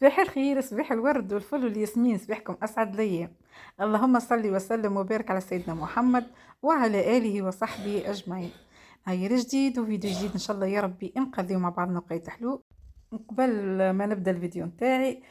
صباح الخير، صباح الورد والفل والياسمين، صباحكم أسعد الأيام. اللهم صل وسلم وبارك على سيدنا محمد وعلى آله وصحبه أجمعين. هاي جديد وفيديو جديد إن شاء الله يا ربي نقضيو مع بعضنا وقيت حلو. قبل ما نبدأ الفيديو نتاعي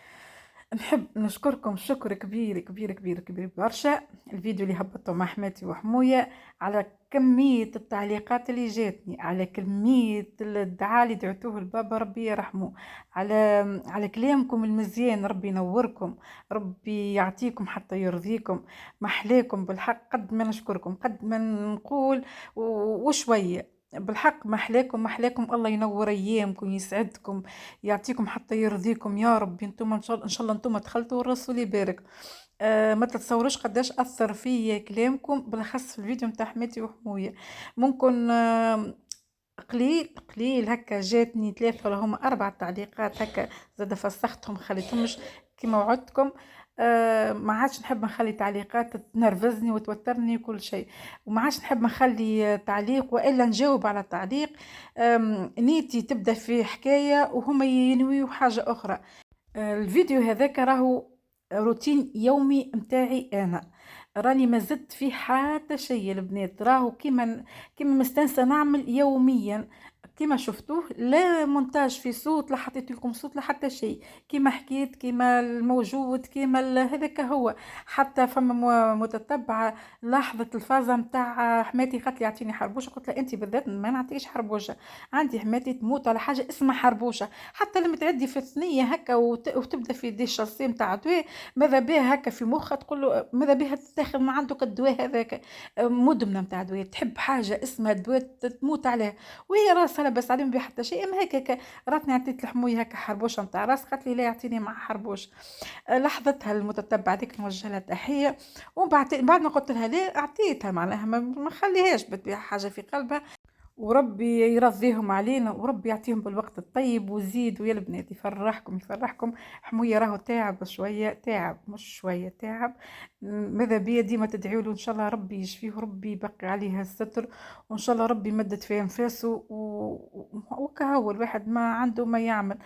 نحب نشكركم شكر كبير كبير كبير كبير برشا. الفيديو اللي هبطته مع حماتي وحموية على كمية التعليقات اللي جاتني، على كمية الدعاء اللي دعوتوه لبابا ربي يرحمه، على كلامكم المزيان ربي ينوركم، ربي يعطيكم حتى يرضيكم. محلاكم بالحق، قد ما نشكركم قد ما نقول وشوية بالحق. محلاكم الله ينور ايامكم يسعدكم يعطيكم حتى يرضيكم يا رب. انتم ان شاء الله انتم دخلتوا والرسول يبارك. ما تتصوروش قداش اثر فيا كلامكم، بالاخص في الفيديو نتاع حماتي وحموية. ممكن قليل هكا جاتني 3 ولا هما 4 تعليقات هكا، زاد فسختهم خليتهمش كيما وعدتكم. ما عادش نحب نخلي تعليقات تنرفزني وتوترني وكل شيء، وما عادش نحب نخلي تعليق والا نجاوب على تعليق نيتي تبدا في حكايه وهما ينويوا حاجه اخرى. الفيديو هذاك راهو روتين يومي متاعي انا، راني ما زدت فيه حتى شيء البنات، راهو كيما مستنسه نعمل يوميا. كيما شفتوه لا مونتاج في صوت، لا حطيت لكم صوت لا حتى شيء، كيما حكيت كيما الموجود كيما هذاك هو. حتى فما متتبعه لاحظت الفازه متاع حماتي، قالت لي اعطيني حربوشه، قلت لها انت بالذات ما نعطيش حربوشه، عندي حماتي تموت على حاجه اسمها حربوشه. حتى لما تعدي في الثنيه هكا وتبدا في دي الشخصيه نتاع دواء، ماذا بها هكا في مخها تقول له ماذا بها تتاخذ من عندك الدواء هذاك، مدمنه نتاع دواء تحب حاجه اسمها دواء تموت عليها، وهي راسها لاباس عليهم بها حتى شيء. اما هكاك راتني عطيت لحموي هكا حربوشه نتاع راس، قالت لي لا يعطيني مع حربوش. لاحظتها المتتبعه ديك نوجه لها تحيه. بعد ما قلت لها لا اعطيتها، معناها ما خليهاش بتبيع حاجه في قلبها، وربي يرضيهم علينا وربي يعطيهم بالوقت الطيب ويزيد. ويا البنات يفرحكم. حموية راهو تاعب شوية، تاعب مش شوية تاعب. ماذا بيا ديما تدعيوا له ان شاء الله ربي يشفيه وربي يبقي عليها الستر، وان شاء الله ربي يمدد في انفاسه وكهو الواحد ما عنده ما يعمل.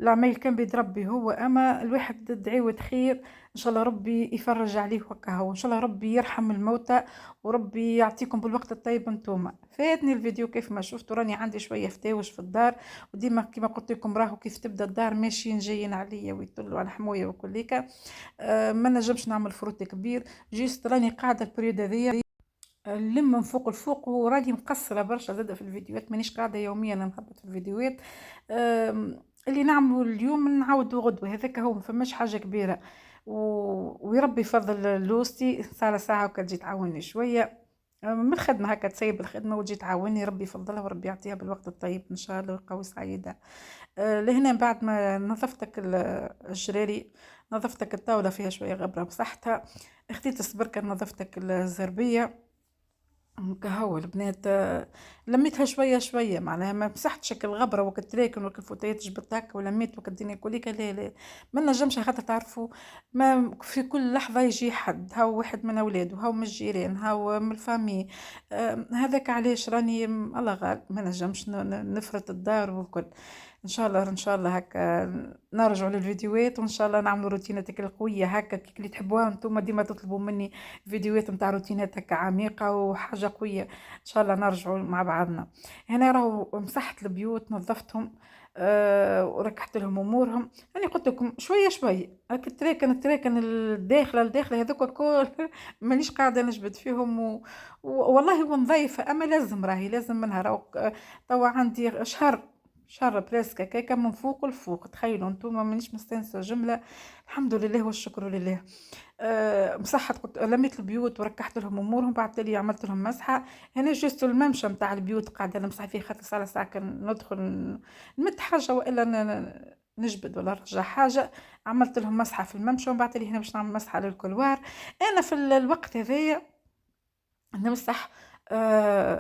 العمايل كان بيد ربي هو، اما الواحد تدعيوه خير ان شاء الله ربي يفرج عليه وكهو، وان شاء الله ربي يرحم الموتى وربي يعطيكم بالوقت الطيب انتوما. فاتني الفيديو كيف ما شفتوا، راني عندي شويه فتاوش في الدار، وديما كيما قلت لكم راهو كيف تبدا الدار ماشيين جايين عليا ويطلوا على حمويه وكليكا. ما نجمش نعمل فروت كبير، جيست راني قاعده البريود هذيا نلم من فوق الفوق، وراني مقصره برشا زاده في الفيديوهات، مانيش قاعده يوميا نهبط في الفيديوهات. اللي نعملوا اليوم نعاودوا غدوه، هذاك هو، ما فماش حاجه كبيره. ويربي يفضل لوستي ساعه ساعه وكا تجي تعاوني شويه من الخدمه هكا، تسيب الخدمه وتجي تعاوني، ربي يفضلها وربي يعطيها بالوقت الطيب ان شاء الله ويقوي سعيده. لهنا بعد ما نظفتك الجراري، نظفتك الطاوله فيها شويه غبره مسحتها، خديت السبركه نظفتك الزربيه كهو البنات. لميتها شويه شويه، معناها ما مسحتش الغبره وقت تراكن وقت الفوتيات جبت هكا ولميت وقت الدنيا كليكا، لا لا ما نجمش، خاطر تعرفوا ما في كل لحظه يجي حد، هاو واحد من اولاده، هاو من الجيران، هاو من الفامي. هذاك علاش راني الله غالب ما نجمش نفرط الدار والكل. ان شاء الله ان شاء الله هكا نرجع للفيديوهات، وان شاء الله نعملوا روتينات القويه هكا كيك اللي تحبوها انتم، ديما تطلبوا مني فيديوهات نتاع روتينات هكا عميقه وحاجه قويه، ان شاء الله نرجعوا مع بعضنا. هنا راهو مسحت البيوت نظفتهم، وركحت لهم امورهم. انا قلت لكم شويه شويه هكا التراكن الداخله هذوك الكل مانيش قاعده نجبد فيهم والله هو نظيفه، اما لازم منها راهو. توا عندي شهر بريسكا كيكه من فوق الفوق، تخيلوا انتم مانيش مستانسه جمله. الحمد لله والشكر لله. مسحت، قلت لميت البيوت وركحت لهم امورهم، بعد لي عملت لهم مسحه. هنا جست الممشى نتاع البيوت قاعده نمسح فيه، خاطر ساعه ساعه كان ندخل نمد حاجه والا نجبد ولا نرجع حاجه. عملت لهم مسحه في الممشى، ومن بعد لي هنا باش نعمل مسحه للكلوار. انا في الوقت هذايا نمسح. آه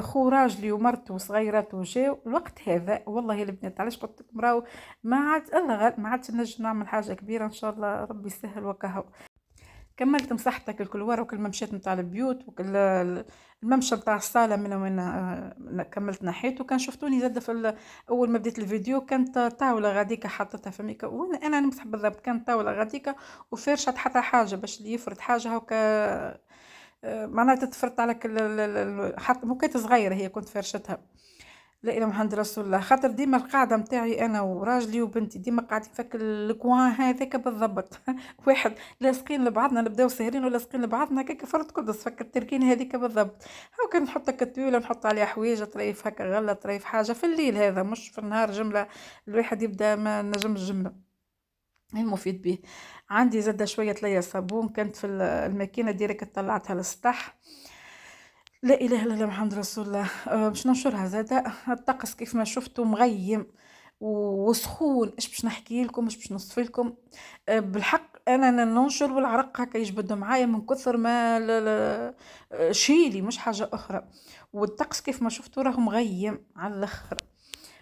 خو راجلي ومرته وصغيرته جاو الوقت هذا، والله البنات علاش قلت لكم راهو ما عاد الله غالب ما عادش نجم نعمل حاجه كبيره، ان شاء الله ربي يسهل وكهو. كملت مسحتك الكلوار وكل ممشيت نتاع البيوت وكل الممشى نتاع الصالة من وين كملت نحيت. وكان شفتوني زادة أول ما بديت الفيديو كانت طاولة غاديكا حطيتها فميك وين أنا نمسح بالضبط، كانت طاولة غاديكا وفرشت حتى حاجة باش اللي يفرد حاجة هاكا معناها تتفرط على كل حتى موكيت صغيرة هي كنت فرشتها. لا إله محمد رسول الله، خاطر ديما القاعدة متاعي أنا وراجلي وبنتي ديما قاعدين في الكوان هذاك بالضبط واحد لاصقين لبعضنا، نبداو ساهرين ولاصقين لبعضنا هكاك فرد قدس فك التركين هذيك بالضبط. هاو كان نحط هكا الطويلة نحط عليها حوايج طريف هكا غلة طريف حاجة في الليل، هذا مش في النهار جملة الواحد يبدا ما نجمش جملة المفيد به. عندي زادة شوية ليا صابون كانت في الماكينة ديريكت طلعتها للسطح. لا اله الا الله محمد رسول الله. باش ننشرها زاده. الطقس كيف ما شفتوا مغيم وسخون، ايش باش نحكي لكم، ايش باش نوصف لكم. بالحق انا ننشر والعرق هكا يجبد معايا من كثر ما شيلي مش حاجه اخرى. والطقس كيف ما شفتوا راه مغيم على الاخر،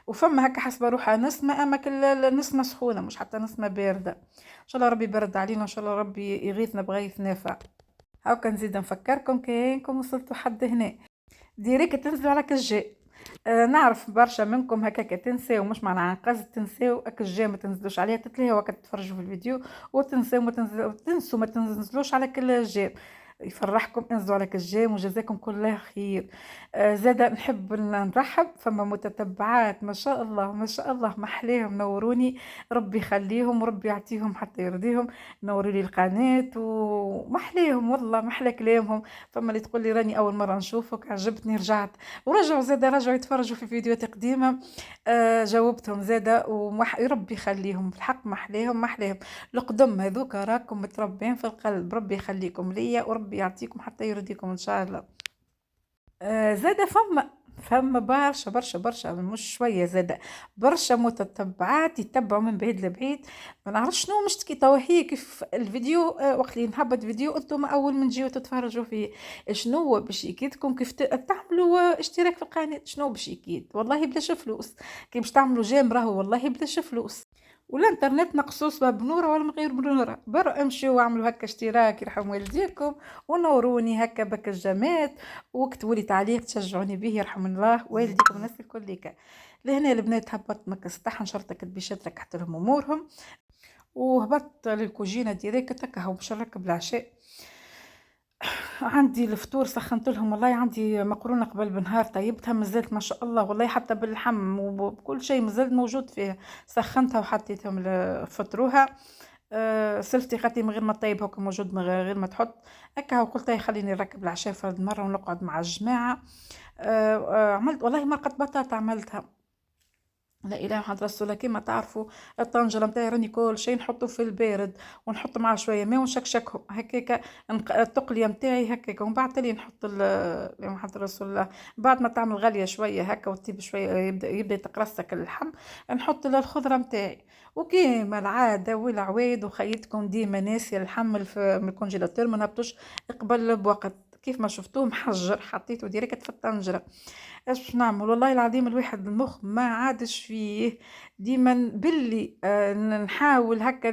وفما هكا حسب روحها نسمه، اما كل النسمه سخونه مش حتى نسمه بارده. ان شاء الله ربي يبرد علينا، ان شاء الله ربي يغيثنا بغيث نافع. هاكا نزيد نفكركم كاينكم وصلتوا حد هنا ديريكت تنزلوا على كالجاء. نعرف برشا منكم هكاك تنساو، مش معناها عن قصد تنساو الجاء ما تنزلوش عليها، تتلاهوا وقت تتفرجوا في الفيديو وتنساو تنسوا ما تنزلوش على كل الجاء. يفرحكم انزلوا على كالجام وجزاكم كل خير. زادا نحب نرحب فما متتبعات ما شاء الله ما شاء الله محليهم نوروني، ربي يخليهم وربي يعطيهم حتى يرضيهم. نوروا لي القناة ومحليهم والله محلى كلامهم. فما اللي تقول لي راني اول مرة نشوفك عجبتني رجعت، ورجعوا زادا رجعوا يتفرجوا في فيديوهات قديمة. جاوبتهم زادا ربي يخليهم بالحق محليهم محليهم. القدم هذوك راكم متربين في القلب، ربي يخليكم ليا وربي يعطيكم حتى يرضيكم ان شاء الله. زادا فما برشا برشا برشا مش شويه زادا برشا متتبعات يتبعوا من بعيد لبعيد. ما نعرفش شنو مشتكي توا هي كيف الفيديو وقت اللي نهبط فيديو انتم اول من تجيو تتفرجوا فيه شنو باش يكيدكم كيف تعملوا اشتراك في القناه، شنو باش يكيد والله بلاش فلوس. كي باش تعملوا جيم راهو والله بلاش فلوس، والانترنت مقصوص بنوره ولا من غير بنوره. برا امشيو واعملوا هكا اشتراك يرحم والديكم ونوروني هكا بكجامات واكتبوا لي تعليق تشجعوني به يرحم الله والديكم الناس الكل. لهنا البنات هبطت مكة السطح نشرت البيشات ركحت لهم امورهم وهبطت للكوجينه ديريكت هكا باش نركب العشاء. عندي الفطور سخنت لهم والله، عندي مقرونه قبل بنهار طيبتها مازالت ما شاء الله والله حتى باللحم وبكل شيء مازال موجود فيها، سخنتها وحطيتهم فطروها. سلفتي خاطي من غير ما طيبها وكان موجود من غير ما تحط هكا، وقلت خليني نركب العشاء فرد مره ونقعد مع الجماعه. عملت والله مرقه بطاطا عملتها. لا اله الا رسول الله. كيما تعرفوا الطنجره نتاعي راني كل شيء نحطه في البارد ونحط معاه شويه ماء ونشكشكهم هكاك. التقليه نتاعي هكاك ومن بعد تالي نحط يا محمد رسول الله. بعد ما تعمل غاليه شويه هكا وتطيب شويه يبدا يتقرصك اللحم، نحط الخضره نتاعي. وكيما العاده والعوايد وخيتكم ديما ناسي الحم من الكونجيلاتور ما نبطوش قبل بوقت. كيف ما شفتوه محجر حطيته ديريكت في الطنجره. ايش باش نعمل والله العظيم الواحد المخ ما عادش فيه. ديما باللي نحاول هكا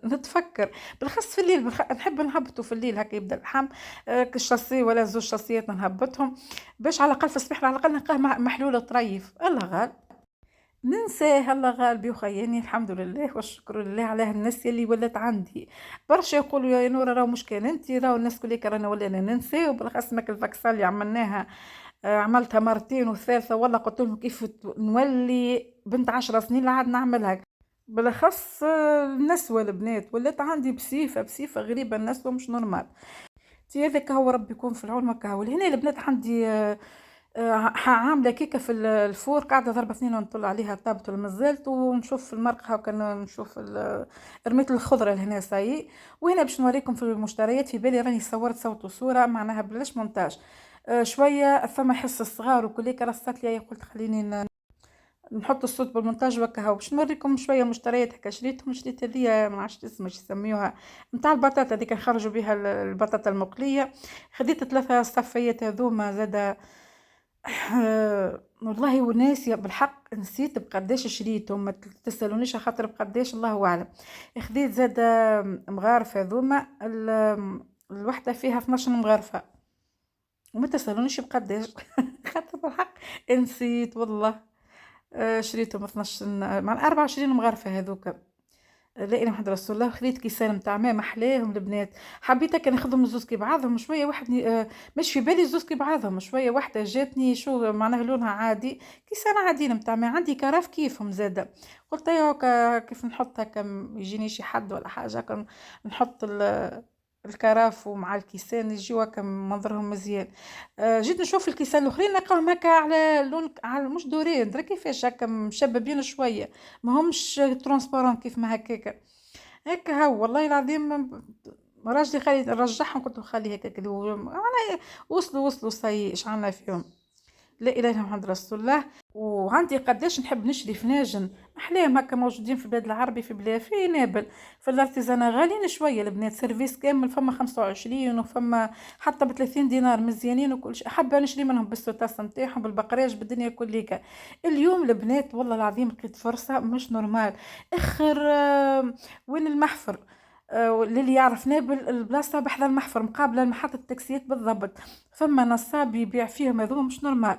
نتفكر بالخاص في الليل نحب نهبطه في الليل هكا يبدا اللحم كالشاسيه ولا زوج شاسيات نهبطهم باش على الاقل في الصباح على الاقل نلقاه محلول طريف. الله غال ننساه الله غالب يخيني الحمد لله والشكر لله على الناس اللي ولات عندي. برشا يقولوا يا نورة راهو مشكل انت راهو الناس كلها رانا ولينا ننساه، وبالخاص ماك الفاكسال اللي عملناها عملتها مرتين وثالثة والله قلت لهم كيف نولي بنت 10 سنين لا عاد نعملها. بالاخص الناس والبنات ولات عندي بصيفة غريبة، الناس مش نورمال. تي هذاك هو ربي يكون في العون مكا هو. هنا البنات عندي عاملة كيكة في الفور قاعدة ضربة اثنين ونطل عليها طابت مازالت ونشوف في المرقة هاكا نشوف رميت الخضرة لهنا ساي. وهنا باش نوريكم في المشتريات في بالي راني صورت صوت وصورة معناها بلاش مونتاج. شويه ثم حس الصغار وكليك رصت لي قلت خليني نحط الصوت بالمونتاج وكا هو باش نوريكم شويه مشتريات هكا شريتهم. شريت هذيا ما عرفتش اسمها يسميوها نتاع البطاطا هذيك نخرجوا بها البطاطا المقليه. خديت 3 صفيات هذوما زاده والله وناسية بالحق، نسيت بقداش شريتهم، ما تسألونيش على خاطر بقداش الله أعلم. خديت زادة مغارفة هذوما الوحدة فيها 12 مغارفة، وما تسألونيش بقداش خاطر بالحق نسيت والله. شريتهم 12 مع 24 مغرفة هذوك. لا إله إلا محمد رسول الله. خذيت كيسان متاع ماء محلاهم البنات، حبيت هكا ناخذهم زوز كي بعضهم شويه، واحد مش في بالي زوز كي بعضهم شويه، واحده جاتني شو معناها لونها عادي، كيسان عاديين متاع ماء، عندي كراف كيفهم زاده. قلت ايوا هكا كيف نحط هكا يجيني شي حد ولا حاجه هكا، نحط الكراف ومع الكيسان يجيو هكا منظرهم مزيان. جيت نشوف الكيسان الاخرين نلقاهم هكا على لون، على مش دورين درا كيفاش هكا مشببين شويه، ما همش ترونسبارون كيف ما هكاك. هيك هاو والله العظيم. راجلي خلي نرجعهم، قلت له خلي هكاك انا وصلوا صاي ايش عنا فيهم. لا اله الا محمد رسول الله. وعندي قداش نحب نشري فناجن احلاهم هكا موجودين في البلاد العربي، في بلاد في نابل، في الارتيزانا غاليين شويه البنات، سيرفيس كامل فما 25 وفما حتى ب 30 دينار مزيانين وكل شيء، حابه نشري منهم بالسوتاس نتاعهم بالبقراج بالدنيا كليكا. اليوم البنات والله العظيم لقيت فرصه مش نورمال. اخر وين المحفر، للي يعرف نابل البلاصه بحذا المحفر مقابله لمحطه التاكسيات بالضبط، فما نصاب يبيع فيهم هذوما مش نورمال.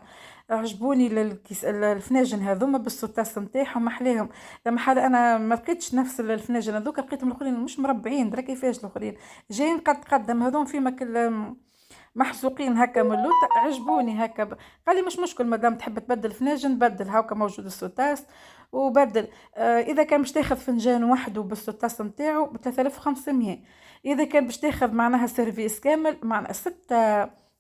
عجبوني الفناجن هذوما بالسوتاس نتاعهم محلاهم. لما حال انا ما لقيتش نفس الفناجن هذوك، لقيتهم الاخرين مش مربعين درا كيفاش الاخرين جايين قد قدم هذوم فيما كل محزوقين هكا من اللوت، عجبوني هكا قال لي مش مشكل مادام تحب تبدل فناجن بدل، هاكا موجود السوتاس وبدل. اذا كان باش تاخذ فنجان وحده بالسوتاس نتاعو ب 3500، اذا كان باش تاخذ معناها سيرفيس كامل معناها ستة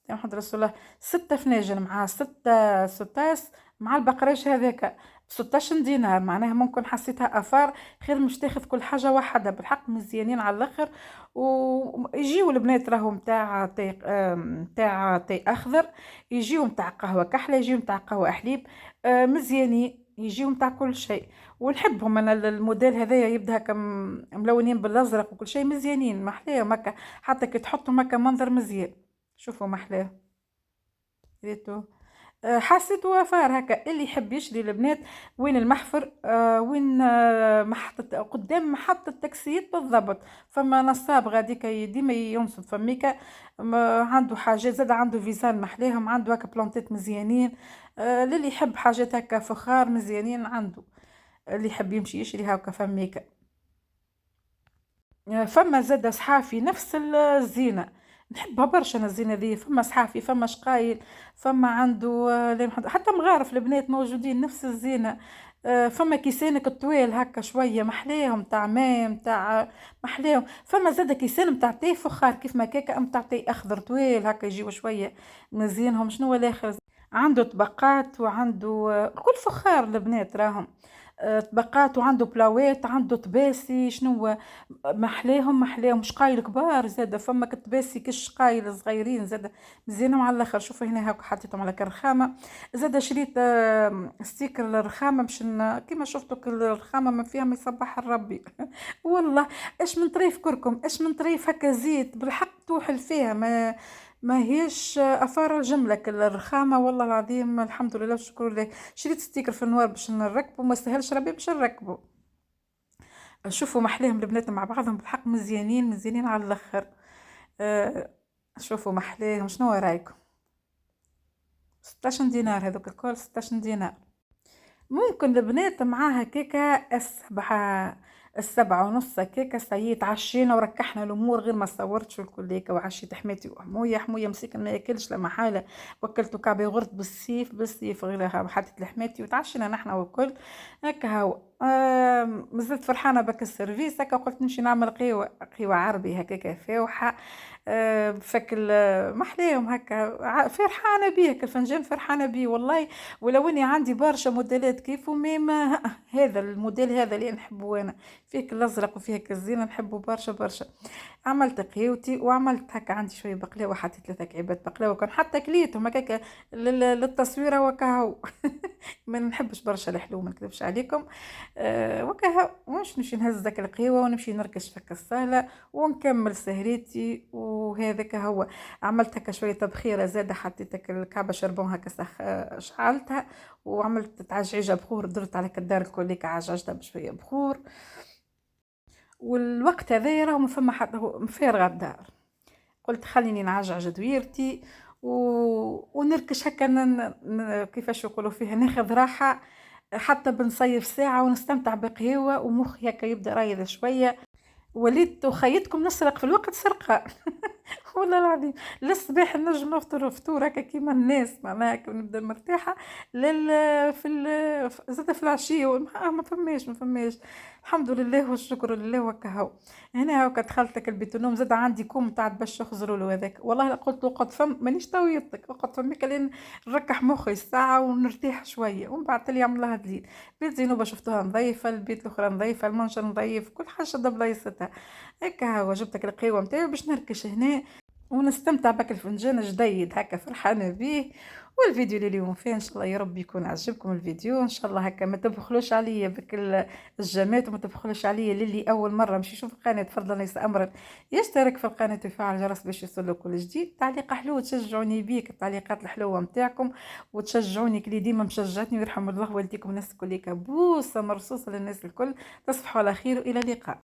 يا محمد رسول الله، 6 فناجن مع 6 سوتاس مع البقراش هذاك 16 دينار، معناها ممكن حسيتها افار خير مش تاخذ كل حاجه وحده، بالحق مزيانين على الاخر. ويجيو البنات راهم تاع تاي تاع تاي اخضر، يجيو تاع قهوه كحله، يجيو تاع قهوه حليب، مزيانين يجيهم تاع كل شيء. ونحبهم انا الموديل هذايا يبدا هكا ملونين بالازرق وكل شيء مزيانين محلاهم هكا، حتى كي تحطهم هكا منظر مزيان. شوفوا محلاه ريتو. حسيت وفار هكا اللي يحب يشري البنات. وين المحفر، وين محطة قدام محطة تاكسيات بالضبط، فما نصاب غاديكا ديما ينصب فميكا. عنده حاجات زاد، عنده فيزان محلاهم، عنده هكا بلانتات مزيانين. للي يحب حاجات هكا فخار مزيانين عنده، اللي يحب يمشي يشري هكا فميكا. فما زاد صحافي نفس الزينة، نحبها برشا أنا الزينة ذي، فما صحافي فما شقايل، فما عنده حتى مغارف البنات موجودين نفس الزينة. فما كيسانك الطويل هكا شوية محلاهم تاع ماء تاع محلاهم. فما زاد كيسان متاع تاي فخار كيف ما كاكا متاع تاي أخضر طويل هكا يجيو شوية مزيانهم. شنو الآخر عنده طبقات وعنده كل فخار البنات راهم، طبقات وعنده بلاوات، عنده طباسي شنو محلاهم شقايل كبار زاده، فما كطباسي كالشقايل صغيرين زاده مزيانهم على الاخر. شوفوا هنا هاك حطيتهم على كرخامه. زاده شريت ستيكر الرخامه باش كيما شفتوا كل الرخامه ما فيها ما يصبح الربي والله ايش من طريف كركم، ايش من طريف هكا زيت بالحق توحل فيها، ما هيش افار الجمله كل الرخامه والله العظيم. الحمد لله والشكر لله. شريت ستيكر في النوار باش نركبه، ما سهلش ربي باش نركبه. شوفوا محلاهم البنات مع بعضهم بالحق مزيانين على الاخر. أه شوفوا محلاهم شنو رايكم؟ 16 دينار هذوك الكل، 16 دينار. ممكن البنات معاها كيكة السبعة ونص كيكة سيد عشينا وركحنا الأمور، غير ما صورتش الكل هيك. وعشيت حماتي حموية مسكين ما ياكلش لما حالة، وكلته كعبة وغرت بالسيف غير حطيت لحماتي وتعشينا نحنا والكل هكا. هاو مازلت فرحانة بك السيرفيس هكا، قلت نمشي نعمل قهوة عربي هكاكا فاوحة. بفكل محلاهم هكا، فرحانة بيه الفنجان فرحانة بيه والله. ولو اني عندي برشا موديلات كيفه ميما هذا الموديل هذا اللي نحبه انا، فيه الازرق وفيه الزينه نحبه برشا. عملت قهوتي وعملت هكا عندي شويه بقلاوه، حطيت 3 كعبات بقلاوه كان حتى كليتهم هكاك للتصويره وكهو ما نحبش برشا الحلو ما نكذبش عليكم. وكها واش نمشي نهز داك القهوة ونمشي نركش فك الصالة ونكمل سهرتي. وهذاك هو عملت هكا شوية تبخيرة زادة، حطيت هكا الكعبة شربون هكا شعلتها وعملت تعجيجة بخور، درت على الدار الكل عججتها بشوية بخور. والوقت هذايا راهو ما فما حتى مفارغة الدار، قلت خليني نعجعج دويرتي و... ونركش هكا كيفاش يقولوا فيها ناخذ راحة، حتى بنصيف ساعة ونستمتع بقهوة ومخي هكا يبدا رايد شوية. وليت خيتكم نسرق في الوقت سرقة. والله العظيم للصباح نجم نفطر فطور هكا كيما الناس، معناها هكا نبدا مرتاحة لل في زاد في العشية ما فماش ما فماش. الحمد لله والشكر لله وكا هو. هنا هاكا دخلت لك البيت النوم، زاد عندي كوم تاع باش يخزروا له هذاك، والله قلت له قعد فم مانيش طويتك اقعد فمك لين نركح مخي الساعة ونرتاح شوية، ومن بعد لي يعمل لها دليل. بيت زينوبة شفتوها نظيفة، البيت الأخرى نظيفة، المنشر نظيف، كل حاجة شادة بلايصتها. هكا هو جبتك القهوة متاعي باش نركش هنا ونستمتع بك الفنجان جديد هكا فرحانة بيه. والفيديو اللي اليوم فيه ان شاء الله يا رب يكون عجبكم الفيديو، ان شاء الله هكا ما تبخلوش عليا بك الجمات، وما تبخلوش عليا للي اول مره مش يشوف القناه تفضل ليس امرا يشترك في القناه ويفعل الجرس باش يوصله كل جديد. تعليق حلو تشجعوني بيك، التعليقات الحلوه نتاعكم وتشجعوني كلي ديما مشجعتني، ويرحم الله والديكم الناس الكل. بوسه مرصوصه للناس الكل، تصبحوا على خير والى اللقاء.